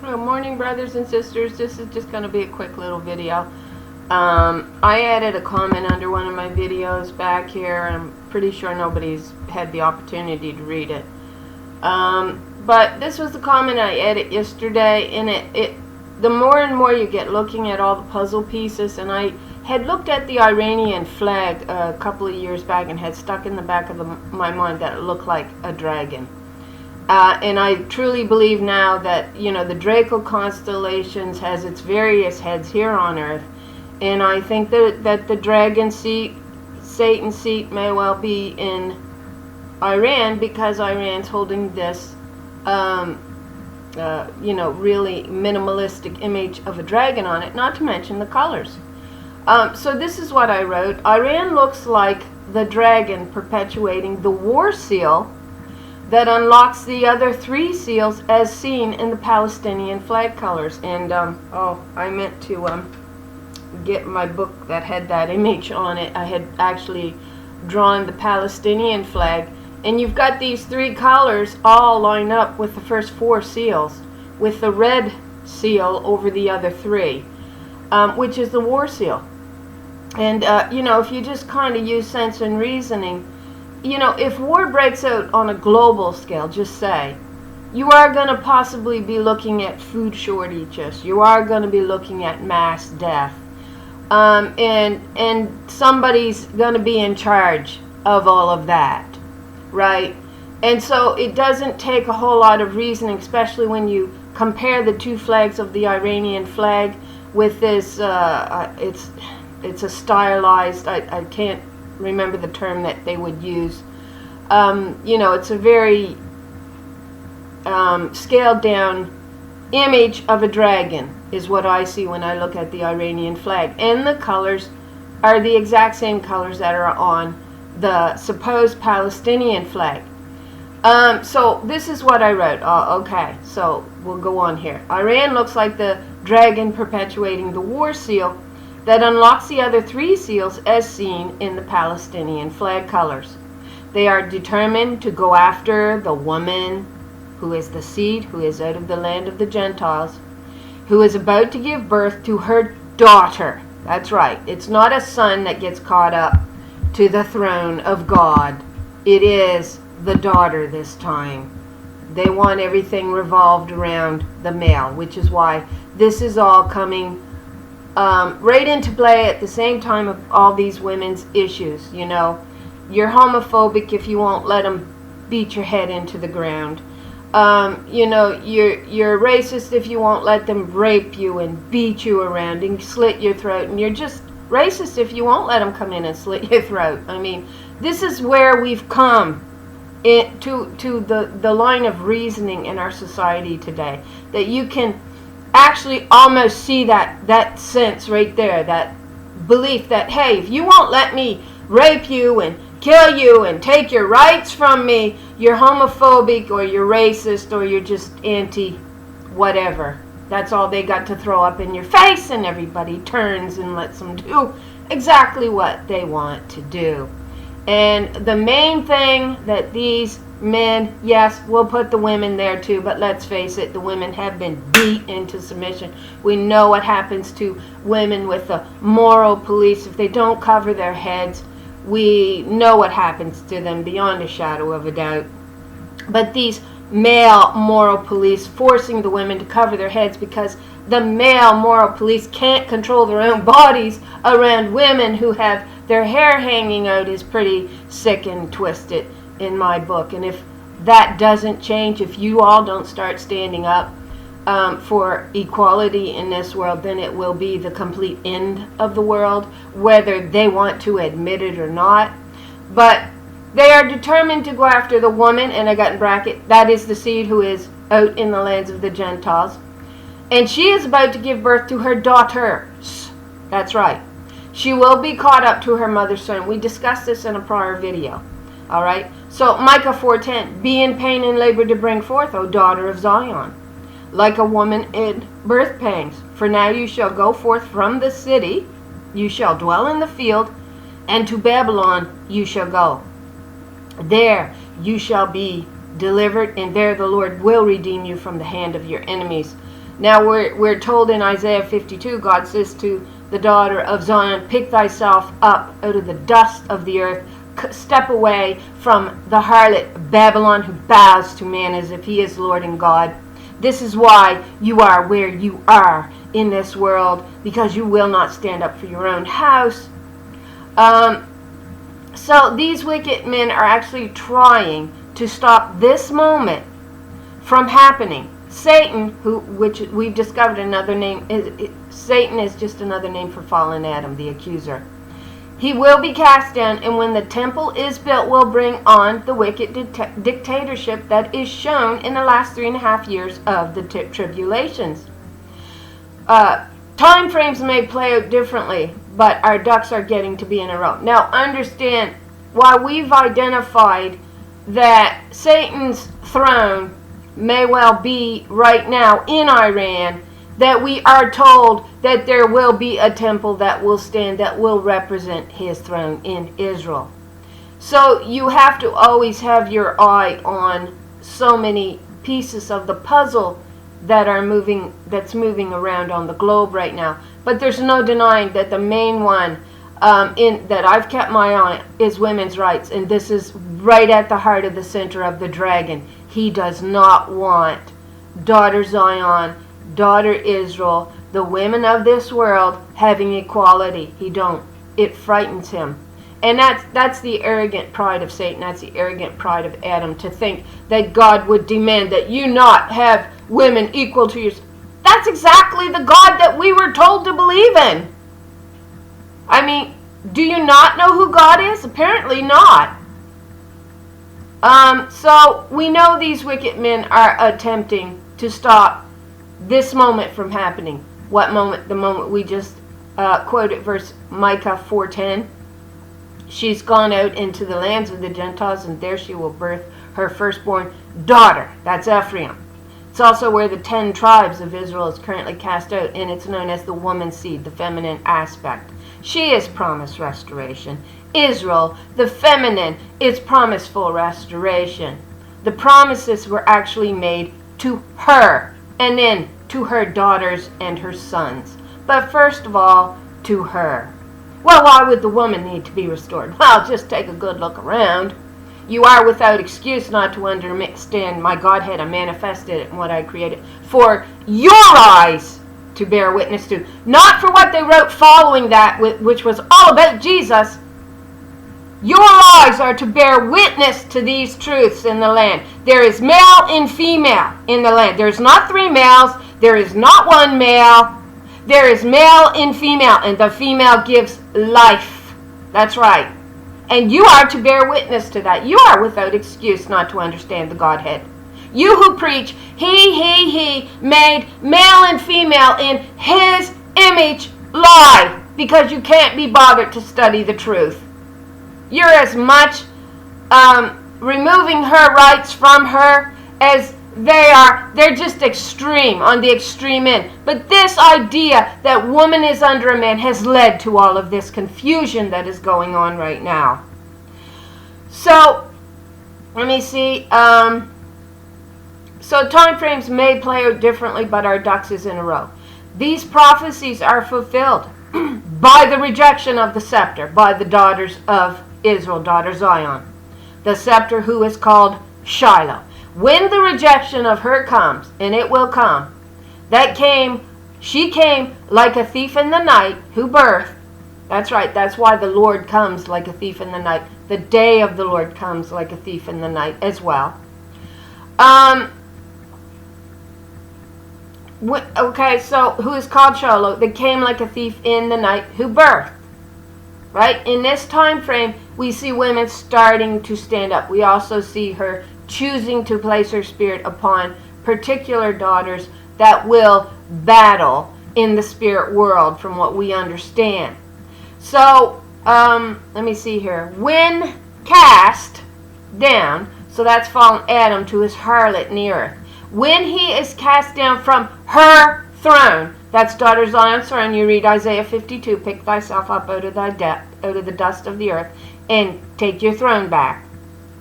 Good morning, brothers and sisters. This is just going to be a quick little video. I added a comment under one of my videos back here, and I'm pretty sure nobody's had the opportunity to read it. But this was the comment I added yesterday, and the more and more you get looking at all the puzzle pieces, and I had looked at the Iranian flag a couple of years back and had stuck in the back of my mind that it looked like a dragon. And I truly believe now that, the Draco constellations has its various heads here on Earth. And I think that the dragon seat, Satan's seat, may well be in Iran, because Iran's holding this, really minimalistic image of a dragon on it, not to mention the colors. So this is what I wrote. Iran looks like the dragon perpetuating the war seal that unlocks the other three seals as seen in the Palestinian flag colors. And I meant to get my book that had that image on it. I had actually drawn the Palestinian flag, and you've got these three colors all lined up with the first four seals, with the red seal over the other three, which is the war seal. And if you just kind of use sense and reasoning, if war breaks out on a global scale, just say, you are going to possibly be looking at food shortages. You are going to be looking at mass death. And somebody's going to be in charge of all of that, right? And so it doesn't take a whole lot of reasoning, especially when you compare the two flags of the Iranian flag with this, it's a stylized, I can't remember the term that they would use. It's a very scaled down image of a dragon is what I see when I look at the Iranian flag. And the colors are the exact same colors that are on the supposed Palestinian flag. So this is what I wrote. Okay, so we'll go on here. Iran looks like the dragon perpetuating the war seal that unlocks the other three seals as seen in the Palestinian flag colors. They are determined to go after the woman who is the seed, who is out of the land of the Gentiles, who is about to give birth to her daughter. That's right. It's not a son that gets caught up to the throne of God. It is the daughter this time. They want everything revolved around the male, which is why this is all coming right into play at the same time of all these women's issues. You're homophobic if you won't let them beat your head into the ground. You're racist if you won't let them rape you and beat you around and slit your throat. And you're just racist if you won't let them come in and slit your throat. I mean, this is where we've come to the line of reasoning in our society today, that you can actually almost see that sense right there, that belief that, hey, if you won't let me rape you and kill you and take your rights from me, you're homophobic or you're racist or you're just anti-whatever. That's all they got to throw up in your face, and everybody turns and lets them do exactly what they want to do. And the main thing that these men, yes, we'll put the women there too, but let's face it, the women have been beat into submission. We know what happens to women with the moral police. If they don't cover their heads, we know what happens to them beyond a shadow of a doubt. But these male moral police forcing the women to cover their heads because the male moral police can't control their own bodies around women who have their hair hanging out is pretty sick and twisted in my book. And if that doesn't change, if you all don't start standing up for equality in this world, then it will be the complete end of the world, whether they want to admit it or not. But they are determined to go after the woman, and I got in bracket, that is the seed who is out in the lands of the Gentiles. And she is about to give birth to her daughters. That's right. She will be caught up to her mother's throne. We discussed this in a prior video. All right. So Micah 4:10, be in pain and labor to bring forth, O daughter of Zion, like a woman in birth pangs. For now you shall go forth from the city, you shall dwell in the field, and to Babylon you shall go. There you shall be delivered, and there the Lord will redeem you from the hand of your enemies. Now we're told in Isaiah 52, God says to the daughter of Zion, pick thyself up out of the dust of the earth, step away from the harlot Babylon, who bows to man as if he is Lord and God. This is why you are where you are in this world, because you will not stand up for your own house. So these wicked men are actually trying to stop this moment from happening. Satan, which we've discovered another name, Satan is just another name for fallen Adam, the accuser. He will be cast down, and when the temple is built, will bring on the wicked dictatorship that is shown in the last 3.5 years of the tribulations. Time frames may play out differently, but our ducks are getting to be in a row. Now understand, while we've identified that Satan's throne may well be right now in Iran, that we are told that there will be a temple that will stand, that will represent his throne in Israel. So you have to always have your eye on so many pieces of the puzzle that's moving around on the globe right now. But there's no denying that the main one that I've kept my eye on is women's rights, and this is right at the heart of the center of the dragon. He does not want daughter Zion, daughter Israel, the women of this world having equality. He don't. It frightens him. And that's the arrogant pride of Satan. That's the arrogant pride of Adam, to think that God would demand that you not have women equal to yours. That's exactly the God that we were told to believe in. I mean, do you not know who God is? Apparently not. So we know these wicked men are attempting to stop this moment from happening. What moment? The moment we just quoted, verse Micah 4:10. She's gone out into the lands of the Gentiles, and there she will birth her firstborn daughter. That's Ephraim. It's also where the 10 tribes of Israel is currently cast out, and it's known as the woman's seed, the feminine aspect. She is promised restoration. Israel, the feminine, is promised full restoration. The promises were actually made to her, and then to her daughters and her sons. But first of all, to her. Well, why would the woman need to be restored? Well, just take a good look around. You are without excuse not to understand my Godhead. I manifested it in what I created for your eyes to bear witness to. Not for what they wrote following that, which was all about Jesus. Your eyes are to bear witness to these truths in the land. There is male and female in the land. There's not 3 males. There is not 1 male. There is male and female, and the female gives life. That's right. And you are to bear witness to that. You are without excuse not to understand the Godhead. You who preach, he made male and female in his image, lie, because you can't be bothered to study the truth. You're as much removing her rights from her as they are. They're just extreme, on the extreme end. But this idea that woman is under a man has led to all of this confusion that is going on right now. So, let me see. So time frames may play out differently, but our ducks is in a row. These prophecies are fulfilled by the rejection of the scepter, by the daughters of Israel, daughter Zion. The scepter who is called Shiloh. When the rejection of her comes, and it will come, she came like a thief in the night, who birthed. That's right, that's why the Lord comes like a thief in the night. The day of the Lord comes like a thief in the night as well. Okay, so who is called Shiloh? That came like a thief in the night, who birthed. Right? In this time frame, we see women starting to stand up. We also see her choosing to place her spirit upon particular daughters that will battle in the spirit world, from what we understand. So, let me see here. When cast down, so that's fallen Adam to his harlot in the earth. When he is cast down from her throne, that's daughter Zion's throne. You read Isaiah 52, pick thyself up out of the dust of the earth, and take your throne back.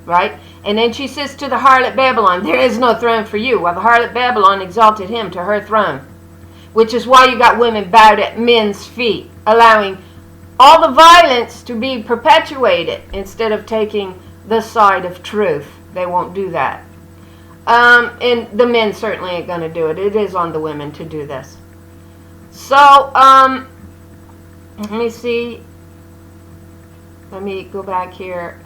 right? And then she says to the harlot Babylon, there is no throne for you, while the harlot Babylon exalted him to her throne. Which is why you got women bowed at men's feet, allowing all the violence to be perpetuated instead of taking the side of truth. They won't do that. And the men certainly ain't going to do it. It is on the women to do this. So, let me see. Let me go back here.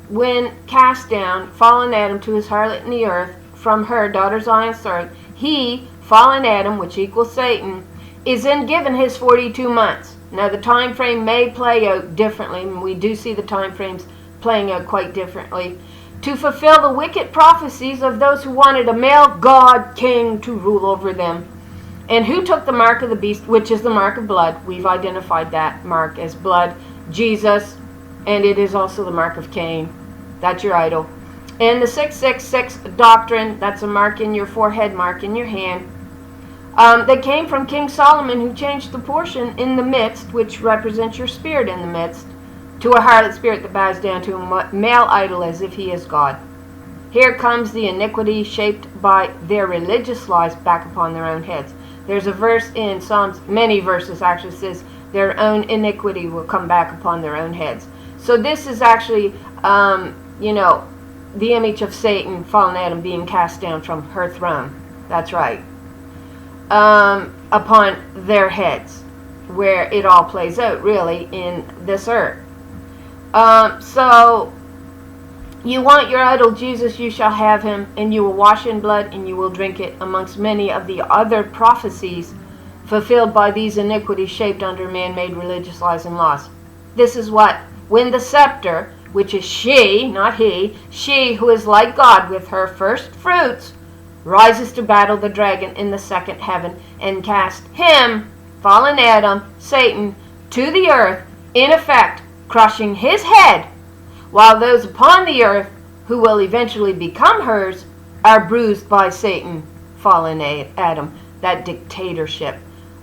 When cast down, fallen Adam to his harlot in the earth, from her, daughter Zion's throne, he, fallen Adam, which equals Satan, is then given his 42 months. Now, the time frame may play out differently, and we do see the time frames playing out quite differently, to fulfill the wicked prophecies of those who wanted a male god king to rule over them. And who took the mark of the beast, which is the mark of blood. We've identified that mark as blood. Jesus, and it is also the mark of Cain. That's your idol. And the 666 doctrine, that's a mark in your forehead, mark in your hand. That came from King Solomon, who changed the portion in the midst, which represents your spirit in the midst, to a harlot spirit that bows down to a male idol as if he is God. Here comes the iniquity shaped by their religious lies back upon their own heads. There's a verse in Psalms, many verses actually says, their own iniquity will come back upon their own heads. So this is actually, the image of Satan, fallen Adam, being cast down from her throne. That's right. Upon their heads, where it all plays out, really, in this earth. So, you want your idol Jesus, you shall have him, and you will wash in blood, and you will drink it, amongst many of the other prophecies fulfilled by these iniquities shaped under man-made religious lies and laws. This is what, when the scepter, which is she, not he, she who is like God with her first fruits, rises to battle the dragon in the second heaven, and cast him, fallen Adam, Satan, to the earth, in effect, crushing his head, while those upon the earth, who will eventually become hers, are bruised by Satan, fallen Adam. That dictatorship,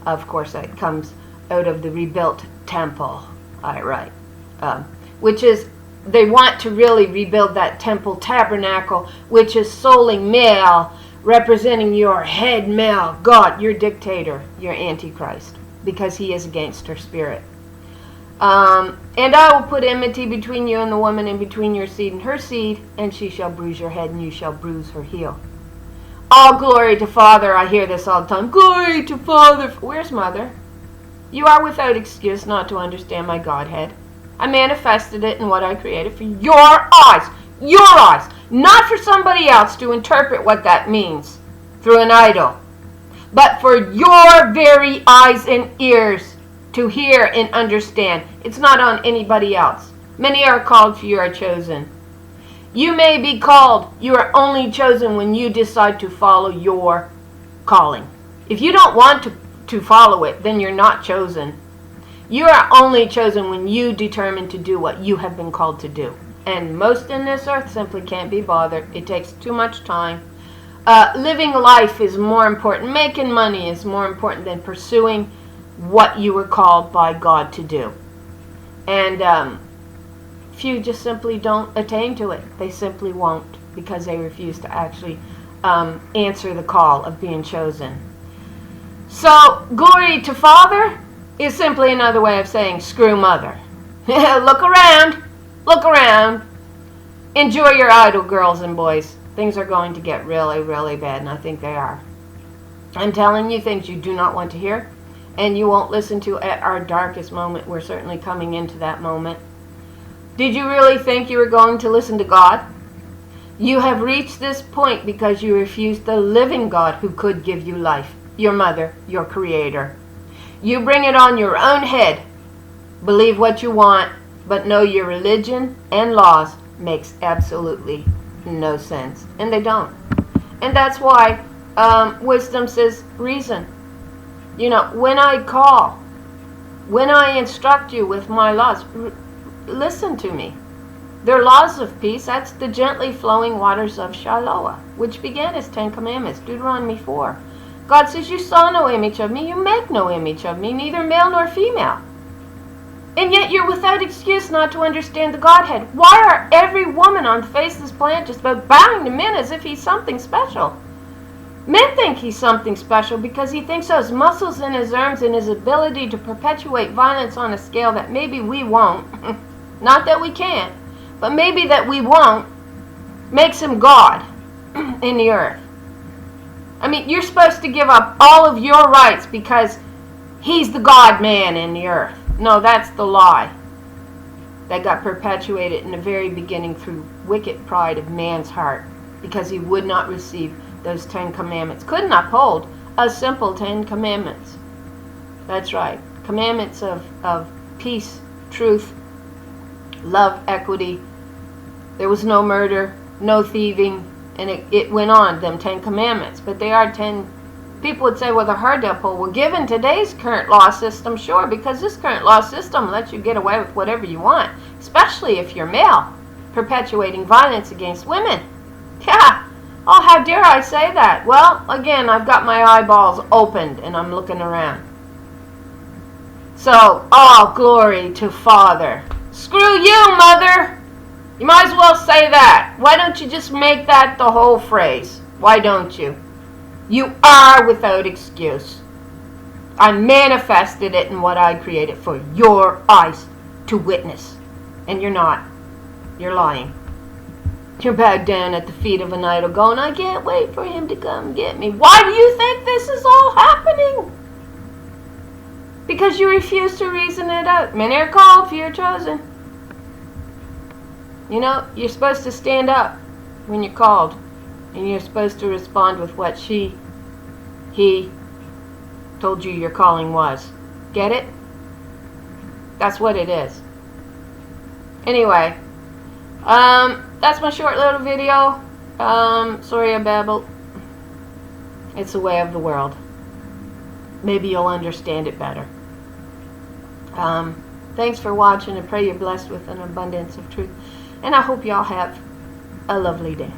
of course, that comes out of the rebuilt temple. Right. Which is, they want to really rebuild that temple tabernacle, which is solely male, representing your head male God, your dictator, your Antichrist, because he is against her spirit. And I will put enmity between you and the woman, and between your seed and her seed, and she shall bruise your head, and you shall bruise her heel. All glory to Father. I hear this all the time. Glory to Father. Where's Mother? You are without excuse not to understand my Godhead. I manifested it in what I created for your eyes. Your eyes. Not for somebody else to interpret what that means through an idol, but for your very eyes and ears to hear and understand. It's not on anybody else. Many are called, few are chosen. You may be called. You are only chosen when you decide to follow your calling. If you don't want to follow it, then you're not chosen. You are only chosen when you determine to do what you have been called to do. And most in this earth simply can't be bothered. It takes too much time. Living life is more important. Making money is more important than pursuing what you were called by God to do. And few just simply don't attain to it. They simply won't, because they refuse to actually answer the call of being chosen. So, glory to Father is simply another way of saying screw Mother. Look around. Look around. Enjoy your idol, girls and boys. Things are going to get really, really bad, and I think they are. I'm telling you things you do not want to hear, and you won't listen to at our darkest moment. We're certainly coming into that moment. Did you really think you were going to listen to God? You have reached this point because you refused the living God who could give you life, your mother, your creator. You bring it on your own head. Believe what you want, but know your religion and laws makes absolutely no sense. And they don't. And that's why wisdom says reason. You know, when I call, when I instruct you with my laws, listen to me. They're laws of peace. That's the gently flowing waters of Shiloah, which began as 10 Commandments, Deuteronomy 4. God says, you saw no image of me, you make no image of me, neither male nor female. And yet you're without excuse not to understand the Godhead. Why are every woman on the face of this planet just about bowing to men as if he's something special? Men think he's something special because he thinks those muscles in his arms and his ability to perpetuate violence on a scale that maybe we won't, not that we can't, but maybe that we won't, makes him God in the earth. I mean, you're supposed to give up all of your rights because he's the God-man in the earth. No, that's the lie that got perpetuated in the very beginning through wicked pride of man's heart, because he would not receive those 10 commandments. Couldn't uphold a simple 10 commandments. That's right. Commandments of peace, truth, love, equity. There was no murder, no thieving, and it went on, them 10 commandments. But they are 10. People would say, well, they're hard to uphold. Well, given today's current law system, sure, because this current law system lets you get away with whatever you want, especially if you're male, perpetuating violence against women. Yeah. Oh, how dare I say that? Well, again, I've got my eyeballs opened and I'm looking around. So, all glory to Father. Screw you, Mother! You might as well say that. Why don't you just make that the whole phrase? Why don't you? You are without excuse. I manifested it in what I created for your eyes to witness. And you're not. You're lying. You're bowed down at the feet of an idol going, I can't wait for him to come get me. Why do you think this is all happening? Because you refuse to reason it out. Many are called, few are chosen. You know, you're supposed to stand up when you're called. And you're supposed to respond with what he told you your calling was. Get it? That's what it is. Anyway, that's my short little video. Sorry I babbled. It's the way of the world. Maybe you'll understand it better. Thanks for watching. I pray you're blessed with an abundance of truth. And I hope y'all have a lovely day.